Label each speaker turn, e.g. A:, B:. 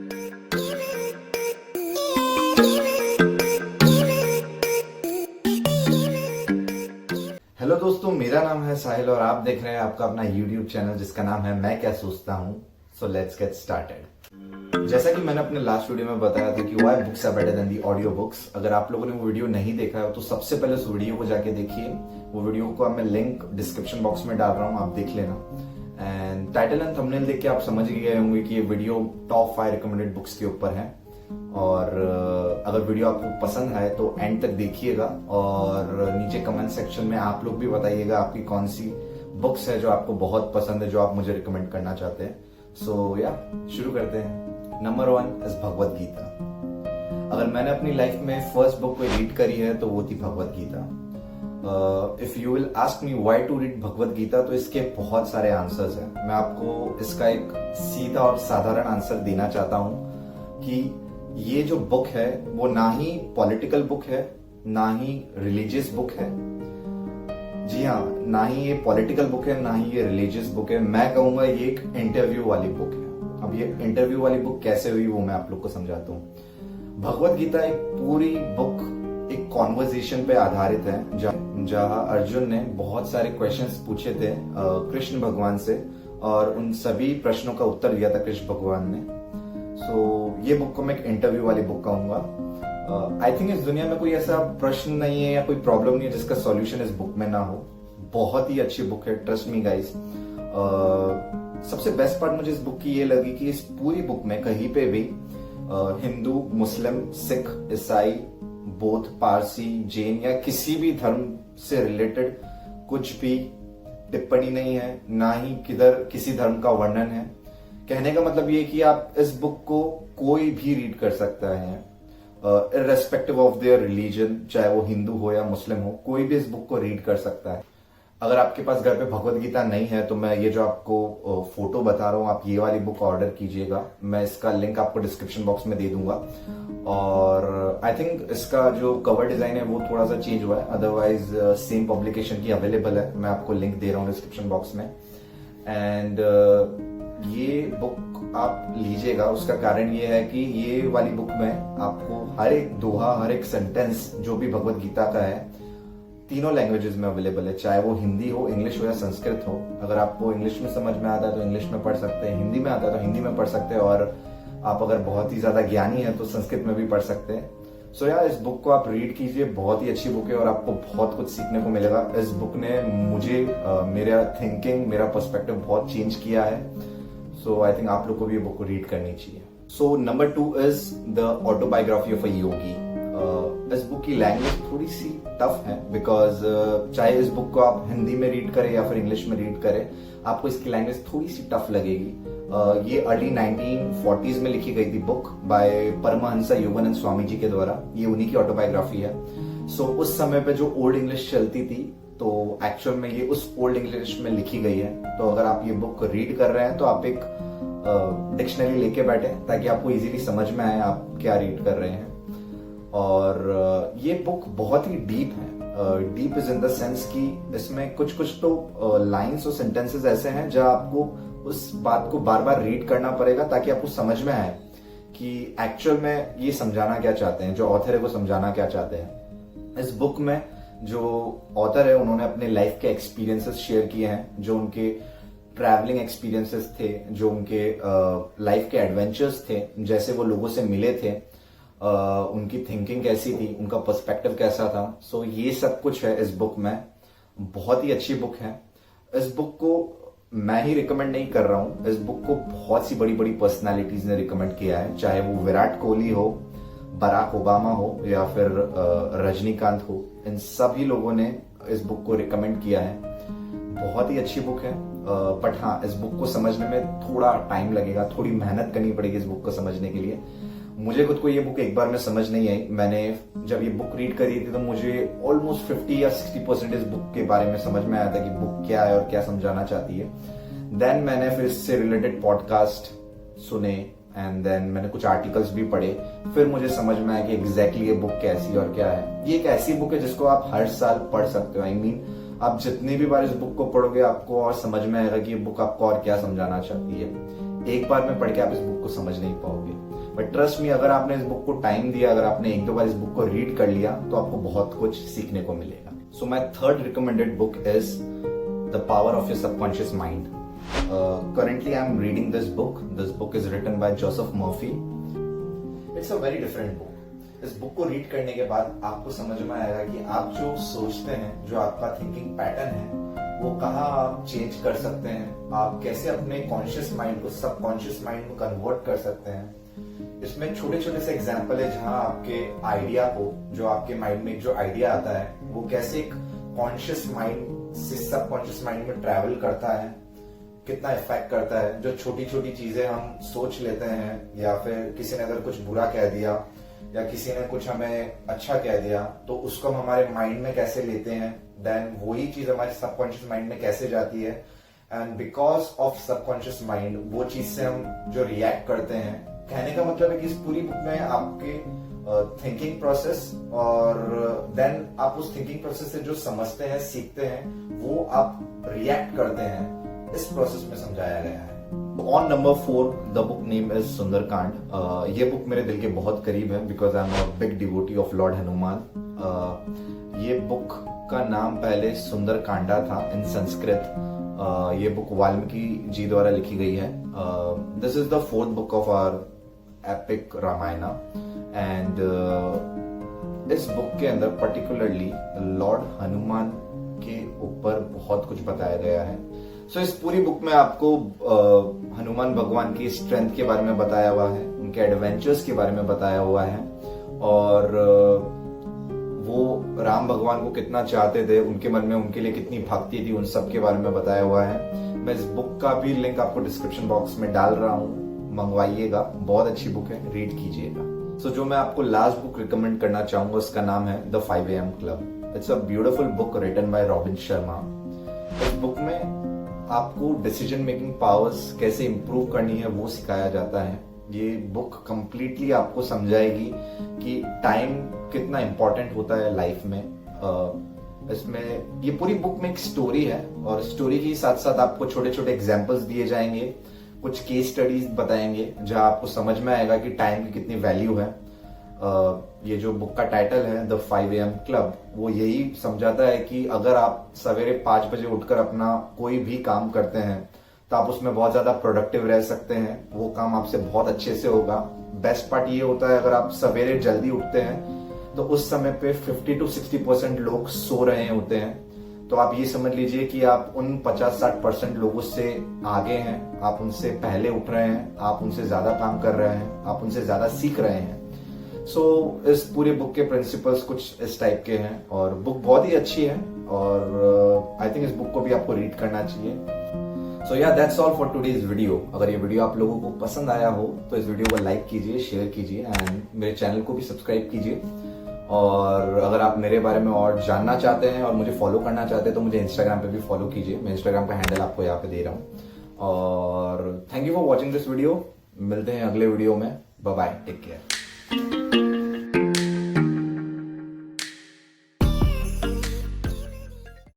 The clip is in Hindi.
A: हेलो दोस्तों, मेरा नाम है साहिल और आप देख रहे हैं आपका अपना YouTube चैनल जिसका नाम है मैं क्या सोचता हूँ। So let's get started. जैसा कि मैंने अपने लास्ट वीडियो में बताया था कि why books are better than the audio books. अगर आप लोगों ने वो वीडियो नहीं देखा है तो सबसे पहले उस वीडियो को जाके देखिए। वो वीडियो को मैं लिंक डिस्क्रिप्शन बॉक्स में डाल रहा हूँ, आप देख लेना। एंड टाइटल एंड थंबनेल देख के आप समझ गए होंगे कि ये वीडियो टॉप 5 रिकमेंडेड बुक्स के ऊपर है। और अगर वीडियो आपको पसंद आए तो एंड तक देखिएगा और नीचे कमेंट सेक्शन में आप लोग भी बताइएगा आपकी कौन सी बुक्स है जो आपको बहुत पसंद है, जो आप मुझे रिकमेंड करना चाहते हैं। सो शुरू करते हैं। Number 1 is Bhagavad Gita. अगर मैंने अपनी लाइफ में फर्स्ट बुक को रीड करी है तो वो थी Bhagavad Gita. If you will ask me why to read Bhagavad Gita, तो इसके बहुत सारे आंसर्स हैं। मैं आपको इसका एक सीधा और साधारण आंसर देना चाहता हूं कि ये जो बुक है वो ना ही पॉलिटिकल बुक है, ना ही रिलीजियस बुक है। जी हाँ, ना ही ये पॉलिटिकल बुक है, ना ही ये रिलीजियस बुक है। मैं कहूंगा ये एक इंटरव्यू वाली बुक है। अब ये इंटरव्यू वाली बुक कैसे हुई वो मैं आप लोग को समझाता हूँ। भगवत गीता एक पूरी बुक एक कॉन्वर्सेशन पे आधारित है जहाँ अर्जुन ने बहुत सारे क्वेश्चंस पूछे थे कृष्ण भगवान से और उन सभी प्रश्नों का उत्तर दिया था कृष्ण भगवान ने। ये बुक को मैं एक इंटरव्यू वाली बुक कहूंगा। आई थिंक इस दुनिया में कोई ऐसा प्रश्न नहीं है या कोई प्रॉब्लम नहीं है जिसका सॉल्यूशन इस बुक में ना हो। बहुत ही अच्छी बुक है, ट्रस्ट मी गाइस। सबसे बेस्ट पार्ट मुझे इस बुक की ये लगी कि इस पूरी बुक में कहीं पे भी हिंदू, मुस्लिम, सिख, ईसाई, बौद्ध, पारसी, जैन या किसी भी धर्म से रिलेटेड कुछ भी टिप्पणी नहीं है, ना ही किधर किसी धर्म का वर्णन है। कहने का मतलब ये कि आप इस बुक को कोई भी रीड कर सकता है, इर्रेस्पेक्टिव ऑफ देयर रिलीजन, चाहे वो हिंदू हो या मुस्लिम हो, कोई भी इस बुक को रीड कर सकता है। अगर आपके पास घर पे भगवत गीता नहीं है तो मैं ये जो आपको फोटो बता रहा हूँ, आप ये वाली बुक ऑर्डर कीजिएगा। मैं इसका लिंक आपको डिस्क्रिप्शन बॉक्स में दे दूंगा। और आई थिंक इसका जो कवर डिजाइन है वो थोड़ा सा चेंज हुआ है, अदरवाइज सेम पब्लिकेशन की अवेलेबल है। मैं आपको लिंक दे रहा हूँ डिस्क्रिप्शन बॉक्स में। एंड ये बुक आप लीजिएगा, उसका कारण ये है कि ये वाली बुक में आपको हर एक दोहा, हर एक सेंटेंस जो भी भगवत गीता का है, तीनों लैंग्वेजेस में अवेलेबल है, चाहे वो हिंदी हो, इंग्लिश हो या संस्कृत हो। अगर आपको इंग्लिश में समझ में आता है तो इंग्लिश में पढ़ सकते हैं, हिंदी में आता है तो हिंदी में पढ़ सकते हैं, और आप अगर बहुत ही ज्यादा ज्ञानी है तो संस्कृत में भी पढ़ सकते हैं। इस बुक को आप रीड कीजिए, बहुत ही अच्छी बुक है और आपको बहुत कुछ सीखने को मिलेगा। इस बुक ने मुझे मेरा थिंकिंग, मेरा पर्सपेक्टिव बहुत चेंज किया है। आई थिंक आप लोग को भी ये बुक को रीड करनी चाहिए। Number 2 is the autobiography of a yogi. इस बुक की लैंग्वेज थोड़ी सी टफ है बिकॉज चाहे इस बुक को आप हिंदी में रीड करें या फिर इंग्लिश में रीड करें, आपको इसकी लैंग्वेज थोड़ी सी टफ लगेगी। ये अर्ली 1940s में लिखी गई थी बुक बाय परमहंस योगानंद स्वामी जी के द्वारा। ये उन्हीं की ऑटोबायोग्राफी है। उस समय पे जो ओल्ड इंग्लिश चलती थी तो एक्चुअल में ये उस ओल्ड इंग्लिश में लिखी गई है। तो अगर आप ये बुक रीड कर रहे हैं तो आप एक डिक्शनरी लेके बैठे ताकि आपको इजीली समझ में आए आप क्या रीड कर रहे हैं। और ये बुक बहुत ही डीप है। Deep is in the sense कि इसमें कुछ तो लाइंस और सेंटेंसेस ऐसे हैं जहां आपको उस बात को बार बार रीड करना पड़ेगा ताकि आपको समझ में आए कि एक्चुअल में ये समझाना क्या चाहते हैं, जो ऑथर है वो समझाना क्या चाहते हैं। इस बुक में जो ऑथर है उन्होंने अपने लाइफ के एक्सपीरियंसेस शेयर किए हैं, जो उनके ट्रैवलिंग एक्सपीरियंसेस थे, जो उनके लाइफ के एडवेंचर्स थे, जैसे वो लोगों से मिले थे, उनकी थिंकिंग कैसी थी, उनका पर्सपेक्टिव कैसा था। ये सब कुछ है इस बुक में। बहुत ही अच्छी बुक है। इस बुक को मैं ही रिकमेंड नहीं कर रहा हूं, इस बुक को बहुत सी बड़ी बड़ी पर्सनालिटीज ने रिकमेंड किया है, चाहे वो विराट कोहली हो, बराक ओबामा हो या फिर रजनीकांत हो। इन सभी लोगों ने इस बुक को रिकमेंड किया है। बहुत ही अच्छी बुक है। बट हाँ, इस बुक को समझने में थोड़ा टाइम लगेगा, थोड़ी मेहनत करनी पड़ेगी इस बुक को समझने के लिए। मुझे खुद को ये बुक एक बार में समझ नहीं आई। मैंने जब ये बुक रीड करी थी तो मुझे ऑलमोस्ट 50 या 60% इस बुक के बारे में समझ में आया था कि बुक क्या है और क्या समझाना चाहती है। देन मैंने फिर इससे रिलेटेड पॉडकास्ट सुने एंड देन मैंने कुछ आर्टिकल्स भी पढ़े। फिर मुझे समझ में आया कि एग्जैक्टली ये बुक कैसी और क्या है। ये एक ऐसी बुक है जिसको आप हर साल पढ़ सकते हो। आई मीन आप जितनी भी बार इस बुक को पढ़ोगे आपको और समझ में आएगा कि ये बुक आपको और क्या समझाना चाहती है। एक बार में पढ़ के आप इस बुक को समझ नहीं पाओगे, बट ट्रस्ट मी, अगर आपने इस बुक को टाइम दिया, अगर आपने एक दो बार इस बुक को रीड कर लिया तो आपको बहुत कुछ सीखने को मिलेगा। So my third recommended book is the power of your subconscious mind. Currently I am reading this book. This book is written by Joseph Murphy. It's a very different book. इस बुक को रीड करने के बाद आपको समझ में आएगा कि आप जो सोचते हैं, जो आपका थिंकिंग पैटर्न है, वो कहाँ आप चेंज कर सकते हैं, आप कैसे अपने कॉन्शियस माइंड को सबकॉन्शियस माइंड में कन्वर्ट कर सकते हैं। इसमें छोटे छोटे से एग्जाम्पल है जहाँ आपके आइडिया को, जो आपके माइंड में जो आइडिया आता है, वो कैसे एक कॉन्शियस माइंड से सबकॉन्शियस माइंड में ट्रैवल करता है, कितना इफेक्ट करता है। जो छोटी छोटी चीजें हम सोच लेते हैं, या फिर किसी ने अगर कुछ बुरा कह दिया या किसी ने कुछ हमें अच्छा कह दिया, तो उसको हम हमारे माइंड में कैसे लेते हैं, देन वही चीज हमारे सबकॉन्शियस माइंड में कैसे जाती है, and because of subconscious mind वो चीज से हम जो रिएक्ट करते हैं। कहने का मतलब है कि इस पूरी बुक में आपके थिंकिंग प्रोसेस और देन आप उस थिंकिंग प्रोसेस से जो समझते हैं, सीखते हैं, वो आप रिएक्ट करते हैं, इस प्रोसेस में समझाया गया है। On number 4 the book name is Sundarkand. ये बुक मेरे दिल के बहुत करीब है because I am a big devotee of lord Hanuman. ये बुक का नाम पहले सुंदरकांडा था इन संस्कृत। ये बुक वाल्मीकि जी द्वारा लिखी गई है। This is the 4th book of our epic Ramayana and इस बुक के अंदर पर्टिकुलरली लॉर्ड हनुमान के ऊपर बहुत कुछ बताया गया है। सो इस पूरी बुक में आपको हनुमान भगवान की स्ट्रेंथ के बारे में बताया हुआ है, उनके एडवेंचर्स के बारे में बताया हुआ है, और वो राम भगवान को कितना चाहते थे, उनके मन में उनके लिए कितनी भक्ति थी, उन सब के बारे में बताया हुआ है। मैं इस बुक का भी लिंक आपको डिस्क्रिप्शन बॉक्स में डाल रहा हूँ, मंगवाइएगा, बहुत अच्छी बुक है, रीड कीजिएगा। सो जो मैं आपको लास्ट बुक रिकमेंड करना चाहूंगा उसका नाम है the 5 AM club. It's a beautiful book written by Robin Sharma. इस बुक में आपको डिसीजन मेकिंग पावर्स कैसे इंप्रूव करनी है वो सिखाया जाता है। ये बुक कंप्लीटली आपको समझाएगी कि टाइम कितना इंपॉर्टेंट होता है लाइफ में। इसमें ये पूरी बुक में एक स्टोरी है, और स्टोरी के साथ साथ आपको छोटे छोटे एग्जांपल्स दिए जाएंगे, कुछ केस स्टडीज बताएंगे जहां आपको समझ में आएगा कि टाइम की कितनी वैल्यू है। ये जो बुक का टाइटल है द 5 AM क्लब, वो यही समझाता है कि अगर आप सवेरे 5 बजे उठकर अपना कोई भी काम करते हैं तो आप उसमें बहुत ज्यादा प्रोडक्टिव रह सकते हैं, वो काम आपसे बहुत अच्छे से होगा। बेस्ट पार्ट ये होता है अगर आप सवेरे जल्दी उठते हैं तो उस समय पे 50 to 60% लोग सो रहे होते हैं, तो आप ये समझ लीजिए कि आप उन 50-60% लोगों से आगे हैं, आप उनसे पहले उठ रहे हैं, आप उनसे ज्यादा काम कर रहे हैं, आप उनसे ज्यादा सीख रहे हैं। सो इस पूरे बुक के प्रिंसिपल्स कुछ इस टाइप के हैं, और बुक बहुत ही अच्छी है, और आई थिंक इस बुक को भी आपको रीड करना चाहिए। सो या that's all for today's video. अगर ये वीडियो आप लोगों को पसंद आया हो तो इस वीडियो को लाइक कीजिए, शेयर कीजिए, एंड मेरे चैनल को भी सब्सक्राइब कीजिए। और अगर आप मेरे बारे में और जानना चाहते हैं और मुझे फॉलो करना चाहते हैं तो मुझे इंस्टाग्राम पे भी फॉलो कीजिए। मैं इंस्टाग्राम का हैंडल आपको यहाँ पे दे रहा हूँ। और thank you for watching this video. मिलते हैं अगले वीडियो में। Bye bye, take care.